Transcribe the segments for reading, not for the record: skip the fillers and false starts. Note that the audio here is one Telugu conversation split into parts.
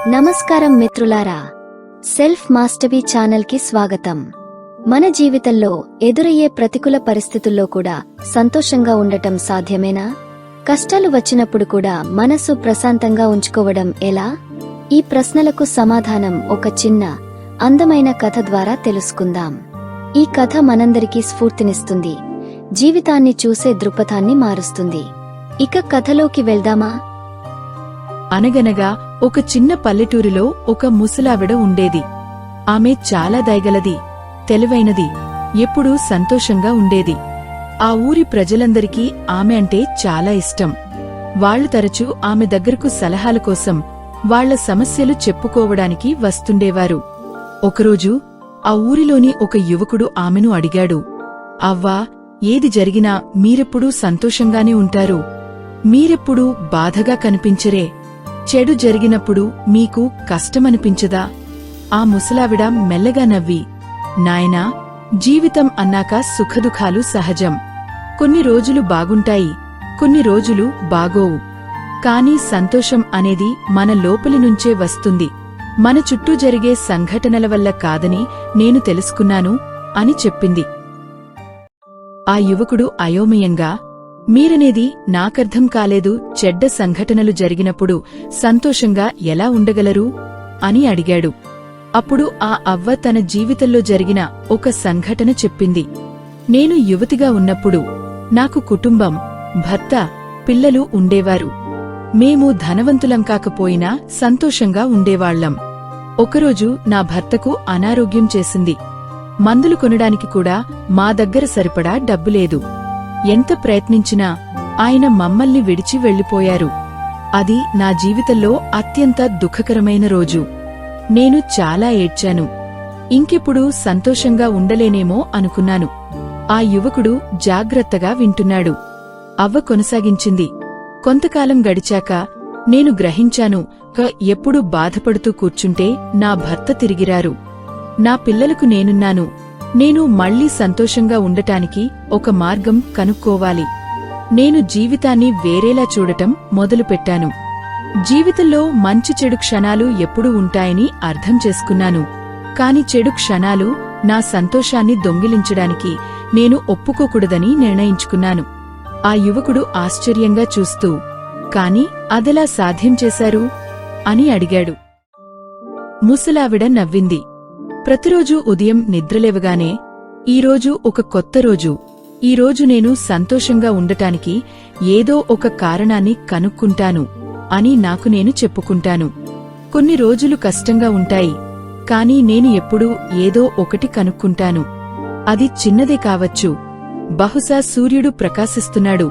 నమస్కారం మిత్రులారా, సెల్ఫ్ మాస్టరీ ఛానల్కి స్వాగతం. మన జీవితంలో ఎదురయ్యే ప్రతికూల పరిస్థితుల్లో కూడా సంతోషంగా ఉండటం సాధ్యమేనా? కష్టాలు వచ్చినప్పుడు కూడా మనసు ప్రశాంతంగా ఉంచుకోవడం ఎలా? ఈ ప్రశ్నలకు సమాధానం ఒక చిన్న అందమైన కథ ద్వారా తెలుసుకుందాం. ఈ కథ మనందరికీ స్ఫూర్తినిస్తుంది, జీవితాన్ని చూసే దృక్పథాన్ని మారుస్తుంది. ఇక కథలోకి వెళ్దామా? అనగనగా ఒక చిన్న పల్లెటూరిలో ఒక ముసలావిడ ఉండేది. ఆమె చాలా దయగలది, తెలివైనది, ఎప్పుడూ సంతోషంగా ఉండేది. ఆ ఊరి ప్రజలందరికీ ఆమె అంటే చాలా ఇష్టం. వాళ్లు తరచూ ఆమె దగ్గరకు సలహాల కోసం, వాళ్ల సమస్యలు చెప్పుకోవడానికి వస్తుండేవారు. ఒకరోజు ఆ ఊరిలోని ఒక యువకుడు ఆమెను అడిగాడు, అవ్వా, ఏది జరిగినా మీరెప్పుడూ సంతోషంగానే ఉంటారు. మీరెప్పుడూ బాధగా కనిపించరే. చెడు జరిగినప్పుడు మీకు కష్టమనిపించదా? ఆ ముసలావిడ మెల్లగా నవ్వి, నాయనా, జీవితం అన్నాక సుఖదుఖాలు సహజం. కొన్ని రోజులు బాగుంటాయి, కొన్ని రోజులు బాగోవు. కాని సంతోషం అనేది మన లోపలి నుంచే వస్తుంది, మన చుట్టూ జరిగే సంఘటనల వల్ల కాదని నేను తెలుసుకున్నాను అని చెప్పింది. ఆ యువకుడు అయోమయంగా, మీరనేది నాకర్థం కాలేదు. చెడ్డ సంఘటనలు జరిగినప్పుడు సంతోషంగా ఎలా ఉండగలరు అని అడిగాడు. అప్పుడు ఆ అవ్వ తన జీవితంలో జరిగిన ఒక సంఘటన చెప్పింది. నేను యువతిగా ఉన్నప్పుడు నాకు కుటుంబం, భర్త, పిల్లలు ఉండేవారు. మేము ధనవంతులం కాకపోయినా సంతోషంగా ఉండేవాళ్లం. ఒకరోజు నా భర్తకు అనారోగ్యం చేసింది. మందులు కొనడానికి కూడా మా దగ్గర సరిపడా డబ్బులేదు. ఎంత ప్రయత్నించినా ఆయన మమ్మల్ని విడిచి వెళ్లిపోయారు. అది నా జీవితంలో అత్యంత దుఃఖకరమైన రోజు. నేను చాలా ఏడ్చాను. ఇంకెప్పుడు సంతోషంగా ఉండలేనేమో అనుకున్నాను. ఆ యువకుడు జాగ్రత్తగా వింటున్నాడు. అవ్వ కొనసాగించింది. కొంతకాలం గడిచాక నేను గ్రహించాను, ఎప్పుడు బాధపడుతూ కూర్చుంటే నా భర్త తిరిగిరారు. నా పిల్లలకు నేనున్నాను. నేను మళ్లీ సంతోషంగా ఉండటానికి ఒక మార్గం కనుక్కోవాలి. నేను జీవితాన్ని వేరేలా చూడటం మొదలుపెట్టాను. జీవితంలో మంచి చెడు క్షణాలు ఎప్పుడూ ఉంటాయని అర్థం చేసుకున్నాను. కాని చెడు క్షణాలు నా సంతోషాన్ని దొంగిలించడానికి నేను ఒప్పుకోకూడదని నిర్ణయించుకున్నాను. ఆ యువకుడు ఆశ్చర్యంగా చూస్తూ, కాని అదెలా సాధ్యం చేశారు అని అడిగాడు. ముసలావిడ నవ్వింది. ప్రతిరోజూ ఉదయం నిద్రలేవగానే, ఈరోజు ఒక కొత్త రోజు, ఈరోజు నేను సంతోషంగా ఉండటానికి ఏదో ఒక కారణాన్ని కనుక్కుంటాను అని నాకు నేను చెప్పుకుంటాను. కొన్ని రోజులు కష్టంగా ఉంటాయి, కాని నేను ఎప్పుడూ ఏదో ఒకటి కనుక్కుంటాను. అది చిన్నదే కావచ్చు. బహుశా సూర్యుడు ప్రకాశిస్తున్నాడు,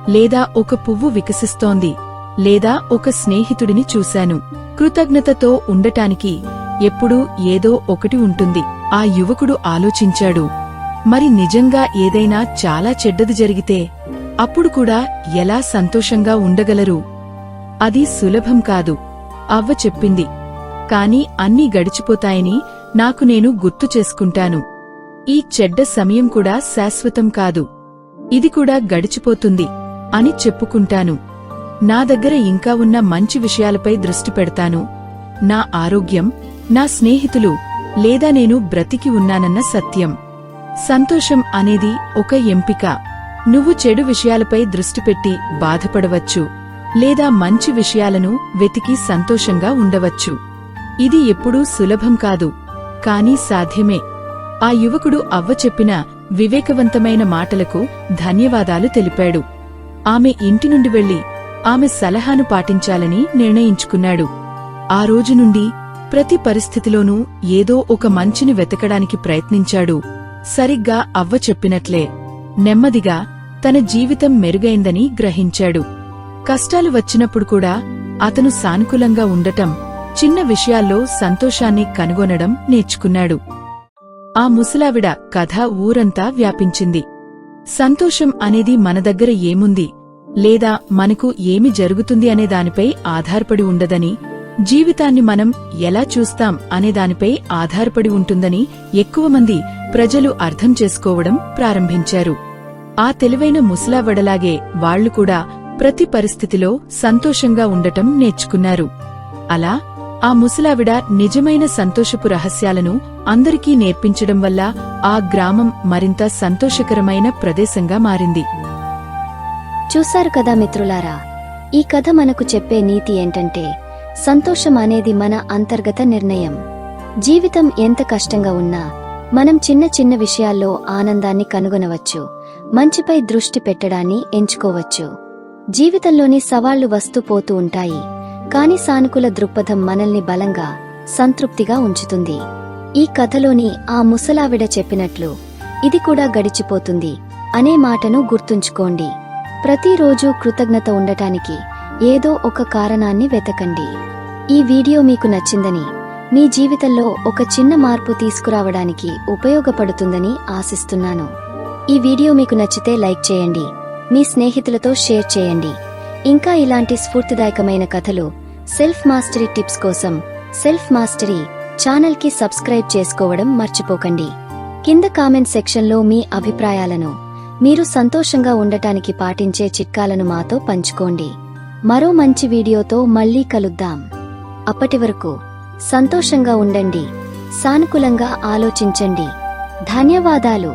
లేదా ఒక పువ్వు వికసిస్తోంది, లేదా ఒక స్నేహితుడిని చూశాను. కృతజ్ఞతతో ఉండటానికి ఎప్పుడూ ఏదో ఒకటి ఉంటుంది. ఆ యువకుడు ఆలోచించాడు, మరి నిజంగా ఏదైనా చాలా చెడ్డది జరిగితే అప్పుడు కూడా ఎలా సంతోషంగా ఉండగలరు? అది సులభం కాదు, అవ్వ చెప్పింది. కాని అన్నీ గడిచిపోతాయని నాకు నేను గుర్తు చేసుకుంటాను. ఈ చెడ్డ సమయం కూడా శాశ్వతం కాదు, ఇది కూడా గడిచిపోతుంది అని చెప్పుకుంటాను. నా దగ్గర ఇంకా ఉన్న మంచి విషయాలపై దృష్టి పెడతాను. నా ఆరోగ్యం, నా స్నేహితులు, లేదా నేను బ్రతికి ఉన్నానన్న సత్యం. సంతోషం అనేది ఒక ఎంపిక. నువ్వు చెడు విషయాలపై దృష్టి పెట్టి బాధపడవచ్చు, లేదా మంచి విషయాలను వెతికి సంతోషంగా ఉండవచ్చు. ఇది ఎప్పుడూ సులభం కాదు, కాని సాధ్యమే. ఆ యువకుడు అవ్వ చెప్పిన వివేకవంతమైన మాటలకు ధన్యవాదాలు తెలిపాడు. ఆమె ఇంటి నుండి వెళ్లి ఆమె సలహాను పాటించాలని నిర్ణయించుకున్నాడు. ఆ రోజు నుండి ప్రతి పరిస్థితిలోనూ ఏదో ఒక మంచిని వెతకడానికి ప్రయత్నించాడు. సరిగ్గా అవ్వ చెప్పినట్లే నెమ్మదిగా తన జీవితం మెరుగైందని గ్రహించాడు. కష్టాలు వచ్చినప్పుడు కూడా అతను సానుకూలంగా ఉండటం, చిన్న విషయాల్లో సంతోషాన్ని కనుగొనడం నేర్చుకున్నాడు. ఆ ముసలావిడ కథ ఊరంతా వ్యాపించింది. సంతోషం అనేది మన దగ్గర ఏముంది, లేదా మనకు ఏమి జరుగుతుంది అనే దానిపై ఆధారపడి ఉండదని, జీవితాన్ని మనం ఎలా చూస్తాం అనే దానిపై ఆధారపడి ఉంటుందని ఎక్కువ మంది ప్రజలు అర్థం చేసుకోవడం ప్రారంభించారు. ఆ తెలివైన ముసలావిడలాగే వాళ్లు కూడా ప్రతి పరిస్థితిలో సంతోషంగా ఉండటం నేర్చుకున్నారు. అలా ఆ ముసలావిడ నిజమైన సంతోషపు రహస్యాలను అందరికీ నేర్పించడం వల్ల ఆ గ్రామం మరింత సంతోషకరమైన ప్రదేశంగా మారింది. చూశారు కదా మిత్రులారా, ఈ కథ మనకు చెప్పే నీతి ఏంటంటే సంతోషం అనేది మన అంతర్గత నిర్ణయం. జీవితం ఎంత కష్టంగా ఉన్నా మనం చిన్న చిన్న విషయాల్లో ఆనందాన్ని కనుగొనవచ్చు, మంచిపై దృష్టి పెట్టడాన్ని ఎంచుకోవచ్చు. జీవితంలోని సవాళ్లు వస్తూ పోతూ ఉంటాయి, కాని సానుకూల దృక్పథం మనల్ని బలంగా, సంతృప్తిగా ఉంచుతుంది. ఈ కథలోని ఆ ముసలావిడ చెప్పినట్లు ఇది కూడా గడిచిపోతుంది అనే మాటను గుర్తుంచుకోండి. ప్రతిరోజూ కృతజ్ఞత ఉండటానికి ఏదో ఒక కారణాన్ని వెతకండి. ఈ వీడియో మీకు నచ్చిందని, మీ జీవితంలో ఒక చిన్న మార్పు తీసుకురావడానికి ఉపయోగపడుతుందని ఆశిస్తున్నాను. ఈ వీడియో మీకు నచ్చితే లైక్ చేయండి, మీ స్నేహితులతో షేర్ చేయండి. ఇంకా ఇలాంటి స్ఫూర్తిదాయకమైన కథలు, సెల్ఫ్ మాస్టరీ టిప్స్ కోసం సెల్ఫ్ మాస్టరీ ఛానల్కి సబ్స్క్రైబ్ చేసుకోవడం మర్చిపోకండి. కింద కామెంట్ సెక్షన్లో మీ అభిప్రాయాలను, మీరు సంతోషంగా ఉండటానికి పాటించే చిట్కాలను మాతో పంచుకోండి. మరో మంచి వీడియోతో మళ్ళీ కలుద్దాం. అప్పటి వరకు సంతోషంగా ఉండండి, సానుకూలంగా ఆలోచించండి. ధన్యవాదాలు.